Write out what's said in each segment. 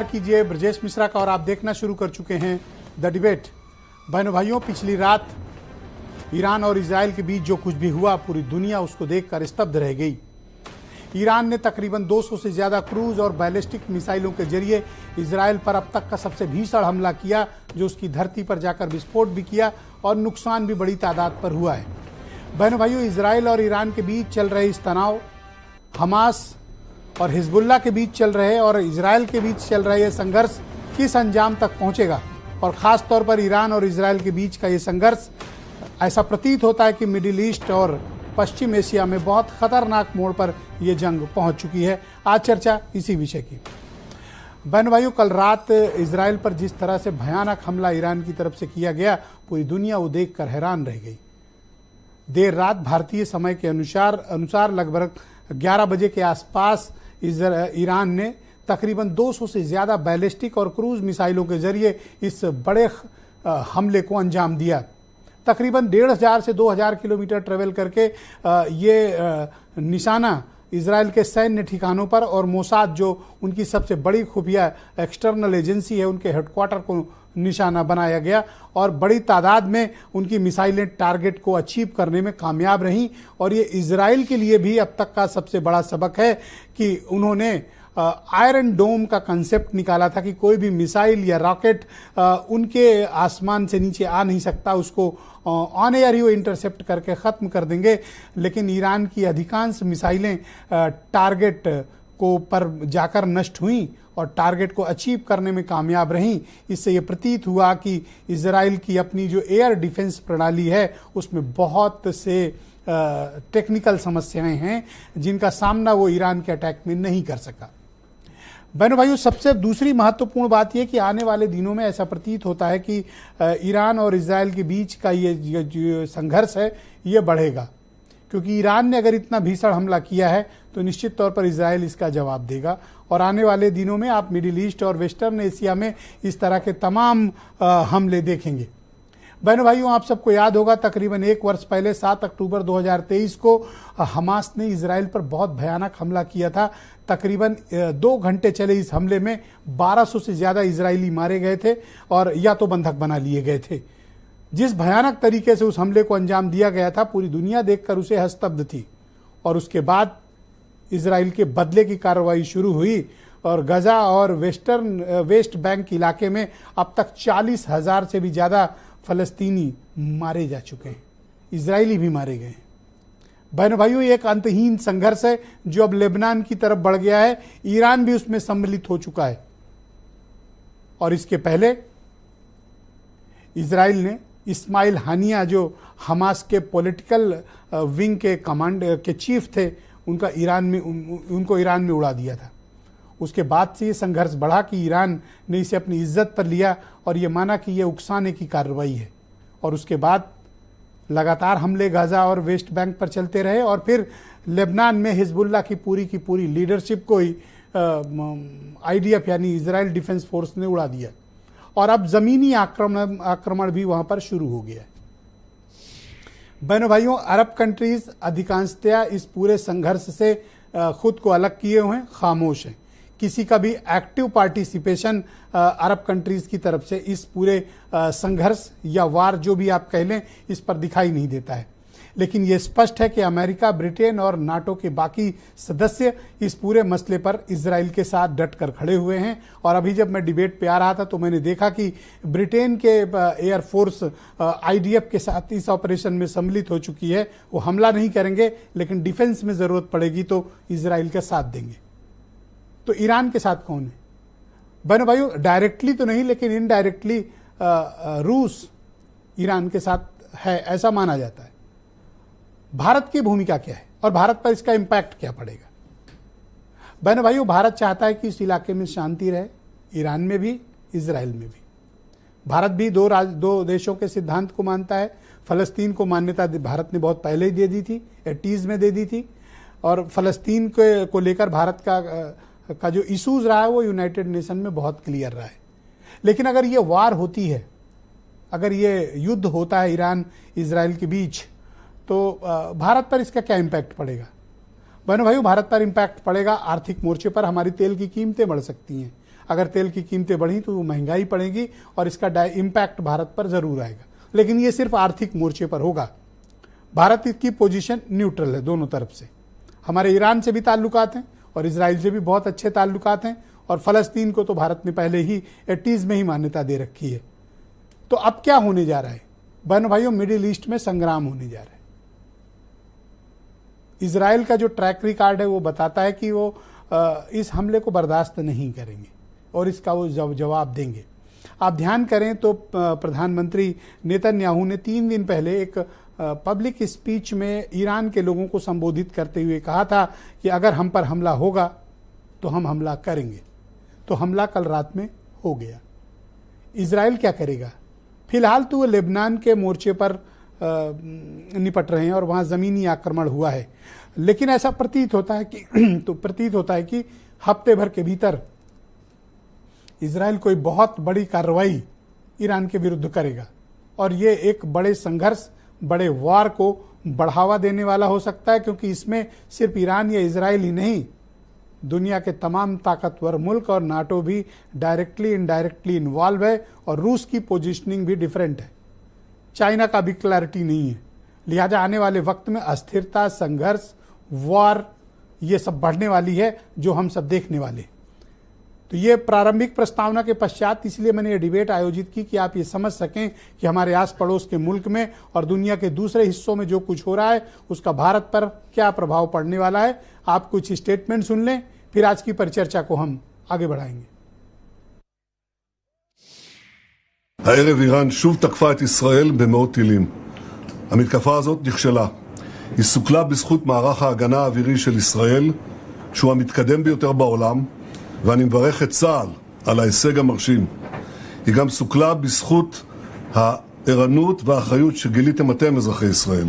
कीजिए ब्रजेश मिश्रा का और आप देखना शुरू कर चुके हैं द डिबेट। बहनों भाइयों, पिछली रात ईरान और इजराइल के बीच जो कुछ भी हुआ पूरी दुनिया उसको देखकर स्तब्ध रह गई। ईरान ने तकरीबन 200 से ज्यादा क्रूज और बैलिस्टिक मिसाइलों के जरिए इजराइल पर अब तक का सबसे भीषण हमला किया, जो उसकी धरती पर जाकर विस्फोट भी किया और नुकसान भी बड़ी तादाद पर हुआ है। बहनों भाइयों, इजराइल और ईरान के बीच चल रहे इस तनाव, हमास और हिजबुल्लाह के बीच चल रहे और इजराइल के बीच चल रहे ये संघर्ष किस अंजाम तक पहुंचेगा, और ख़ास तौर पर ईरान और इजराइल के बीच का ये संघर्ष ऐसा प्रतीत होता है कि मिडिल ईस्ट और पश्चिम एशिया में बहुत खतरनाक मोड़ पर यह जंग पहुंच चुकी है। आज चर्चा इसी विषय की। बहन भाइयों, कल रात इजराइल पर जिस तरह से भयानक हमला ईरान की तरफ से किया गया, पूरी दुनिया वो देखकर हैरान रह गई। देर रात भारतीय समय के अनुसार लगभग 11 बजे के आसपास ईरान ने तकरीबन 200 से ज़्यादा बैलिस्टिक और क्रूज मिसाइलों के जरिए इस बड़े हमले को अंजाम दिया। तकरीबन 1500 से 2000 किलोमीटर ट्रेवल करके ये निशाना इजराइल के सैन्य ठिकानों पर और मोसाद, जो उनकी सबसे बड़ी खुफिया एक्सटर्नल एजेंसी है, उनके हेडक्वार्टर को निशाना बनाया गया और बड़ी तादाद में उनकी मिसाइलें टारगेट को अचीव करने में कामयाब रहीं। और ये इजराइल के लिए भी अब तक का सबसे बड़ा सबक है कि उन्होंने आयरन डोम का कंसेप्ट निकाला था कि कोई भी मिसाइल या रॉकेट उनके आसमान से नीचे आ नहीं सकता, उसको ऑन एयर ही वो इंटरसेप्ट करके ख़त्म कर देंगे। लेकिन ईरान की अधिकांश मिसाइलें टारगेट को पर जाकर नष्ट हुईं और टारगेट को अचीव करने में कामयाब रहीं। इससे ये प्रतीत हुआ कि इजराइल की अपनी जो एयर डिफेंस प्रणाली है उसमें बहुत से टेक्निकल समस्याएं हैं जिनका सामना वो ईरान के अटैक में नहीं कर सका। बहनों भाइयों, सबसे दूसरी महत्वपूर्ण बात यह कि आने वाले दिनों में ऐसा प्रतीत होता है कि ईरान और इजराइल के बीच का ये जो संघर्ष है ये बढ़ेगा, क्योंकि ईरान ने अगर इतना भीषण हमला किया है तो निश्चित तौर पर इजराइल इसका जवाब देगा। और आने वाले दिनों में आप मिडिल ईस्ट और वेस्टर्न एशिया में इस तरह के तमाम हमले देखेंगे। बहनों भाइयों, आप सबको याद होगा तकरीबन 1 वर्ष पहले 7 अक्टूबर 2023 को हमास ने इजराइल पर बहुत भयानक हमला किया था। तकरीबन 2 घंटे चले इस हमले में 1200 से ज़्यादा इजरायली मारे गए थे और या तो बंधक बना लिए गए थे। जिस भयानक तरीके से उस हमले को अंजाम दिया गया था, पूरी दुनिया देखकर उसे हस्तब्ध थी। और उसके बाद इजराइल के बदले की कार्रवाई शुरू हुई और गजा और वेस्ट बैंक इलाके में अब तक 40,000 से भी ज़्यादा फलस्तीनी मारे जा चुके हैं, इजरायली भी मारे गए हैं। बहनों भाइयों, एक अंतहीन संघर्ष है जो अब लेबनान की तरफ बढ़ गया है। ईरान भी उसमें सम्मिलित हो चुका है। और इसके पहले इजराइल ने इस्माइल हानिया, जो हमास के पॉलिटिकल विंग के कमांड के चीफ थे, उनको ईरान में उड़ा दिया था। उसके बाद से ये संघर्ष बढ़ा कि ईरान ने इसे अपनी इज्जत पर लिया और ये माना कि ये उकसाने की कार्रवाई है। और उसके बाद लगातार हमले गाजा और वेस्ट बैंक पर चलते रहे और फिर लेबनान में हिजबुल्लाह की पूरी लीडरशिप को ही आईडीएफ यानी इजराइल डिफेंस फोर्स ने उड़ा दिया। और अब ज़मीनी आक्रमण भी वहाँ पर शुरू हो गया है। बहनों भाइयों, अरब कंट्रीज अधिकांशतया इस पूरे संघर्ष से खुद को अलग किए हुए हैं, खामोश हैं। किसी का भी एक्टिव पार्टिसिपेशन अरब कंट्रीज की तरफ से इस पूरे संघर्ष या वार जो भी आप कह लें, इस पर दिखाई नहीं देता है। लेकिन ये स्पष्ट है कि अमेरिका, ब्रिटेन और नाटो के बाकी सदस्य इस पूरे मसले पर इजराइल के साथ डटकर खड़े हुए हैं। और अभी जब मैं डिबेट पे आ रहा था तो मैंने देखा कि ब्रिटेन के एयरफोर्स आईडीएफ के साथ इस ऑपरेशन में सम्मिलित हो चुकी है। वो हमला नहीं करेंगे, लेकिन डिफेंस में ज़रूरत पड़ेगी तो इजराइल का साथ देंगे। तो ईरान के साथ कौन है? बहनों भाइयों, डायरेक्टली तो नहीं, लेकिन इनडायरेक्टली रूस ईरान के साथ है, ऐसा माना जाता है। भारत की भूमिका क्या है और भारत पर इसका इम्पैक्ट क्या पड़ेगा? बहनों भाइयों, भारत चाहता है कि इस इलाके में शांति रहे, ईरान में भी, इजराइल में भी। भारत भी दो देशों के सिद्धांत को मानता है। फलस्तीन को मान्यता भारत ने बहुत पहले ही दे दी थी, 80s में दे दी थी। और फलस्तीन को लेकर भारत का जो इशूज़ रहा है वो यूनाइटेड नेशन में बहुत क्लियर रहा है। लेकिन अगर ये वार होती है, अगर ये युद्ध होता है ईरान इजराइल के बीच, तो भारत पर इसका क्या इम्पैक्ट पड़ेगा? बहनों भाइयों, भारत पर इम्पैक्ट पड़ेगा आर्थिक मोर्चे पर। हमारी तेल की कीमतें बढ़ सकती हैं। अगर तेल की कीमतें बढ़ी तो महंगाई पड़ेगी और इसका इम्पैक्ट भारत पर जरूर आएगा, लेकिन ये सिर्फ आर्थिक मोर्चे पर होगा। भारत की पोजीशन न्यूट्रल है दोनों तरफ से। हमारे ईरान से भी ताल्लुकात हैं और इजराइल से भी बहुत अच्छे ताल्लुकात हैं, और फलस्तीन को तो भारत ने पहले ही 80s में ही मान्यता दे रखी है। तो अब क्या होने जा रहा है बहनों भाइयों? मिडिल ईस्ट में संग्राम होने जा रहा है। इजराइल का जो ट्रैक रिकॉर्ड है वो बताता है कि वो इस हमले को बर्दाश्त नहीं करेंगे और इसका वो जवाब देंगे। आप ध्यान करें तो प्रधानमंत्री नेतन्याहू ने 3 दिन पहले एक पब्लिक स्पीच में ईरान के लोगों को संबोधित करते हुए कहा था कि अगर हम पर हमला होगा तो हम हमला करेंगे। तो हमला कल रात में हो गया। इजराइल क्या करेगा? फिलहाल तो वो लेबनान के मोर्चे पर निपट रहे हैं और वहां जमीनी आक्रमण हुआ है, लेकिन ऐसा प्रतीत होता है कि हफ्ते भर के भीतर इजराइल कोई बहुत बड़ी कार्रवाई ईरान के विरुद्ध करेगा और ये एक बड़े संघर्ष, बड़े वार को बढ़ावा देने वाला हो सकता है, क्योंकि इसमें सिर्फ ईरान या इजराइल ही नहीं, दुनिया के तमाम ताकतवर मुल्क और नाटो भी डायरेक्टली इनडायरेक्टली इन्वॉल्व है और रूस की पोजीशनिंग भी डिफरेंट है। चाइना का भी क्लैरिटी नहीं है। लिहाजा आने वाले वक्त में अस्थिरता, संघर्ष, वॉर ये सब बढ़ने वाली है, जो हम सब देखने वाले। तो ये प्रारंभिक प्रस्तावना के पश्चात इसलिए मैंने ये डिबेट आयोजित की कि आप ये समझ सकें कि हमारे आस पड़ोस के मुल्क में और दुनिया के दूसरे हिस्सों में जो कुछ हो रहा है उसका भारत पर क्या प्रभाव पड़ने वाला है। आप कुछ स्टेटमेंट सुन लें, फिर आज की परिचर्चा को हम आगे बढ़ाएंगे। הערב איראן שוב תקפה את ישראל במאות טילים. המתקפה הזאת נכשלה. היא סוכלה בזכות מערך ההגנה האווירי של ישראל, שהוא המתקדם ביותר בעולם, ואני מברך את צה"ל על ההישג המרשים. היא גם סוכלה בזכות הערנות והאחריות שגיליתם אתם, אזרחי ישראל.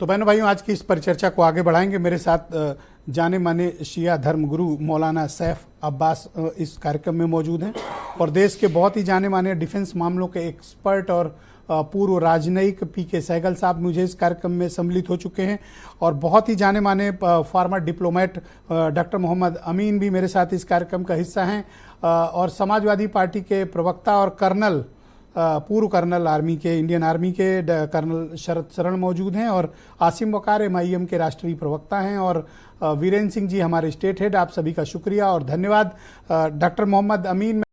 तो बहनों भाइयों, आज की इस परिचर्चा को आगे बढ़ाएंगे। मेरे साथ जाने माने शिया धर्मगुरु मौलाना सैफ अब्बास इस कार्यक्रम में मौजूद हैं और देश के बहुत ही जाने माने डिफेंस मामलों के एक्सपर्ट और पूर्व राजनयिक पीके सहगल साहब मुझे इस कार्यक्रम में सम्मिलित हो चुके हैं और बहुत ही जाने माने फॉर्मर डिप्लोमेट डॉक्टर मोहम्मद अमीन भी मेरे साथ इस कार्यक्रम का हिस्सा हैं और समाजवादी पार्टी के प्रवक्ता और कर्नल, पूर्व कर्नल आर्मी के, इंडियन आर्मी के कर्नल शरद शरण मौजूद हैं और आसिम वकार MIM के राष्ट्रीय प्रवक्ता हैं और वीरेंद्र सिंह जी हमारे स्टेट हेड। आप सभी का शुक्रिया और धन्यवाद। डॉक्टर मोहम्मद अमीन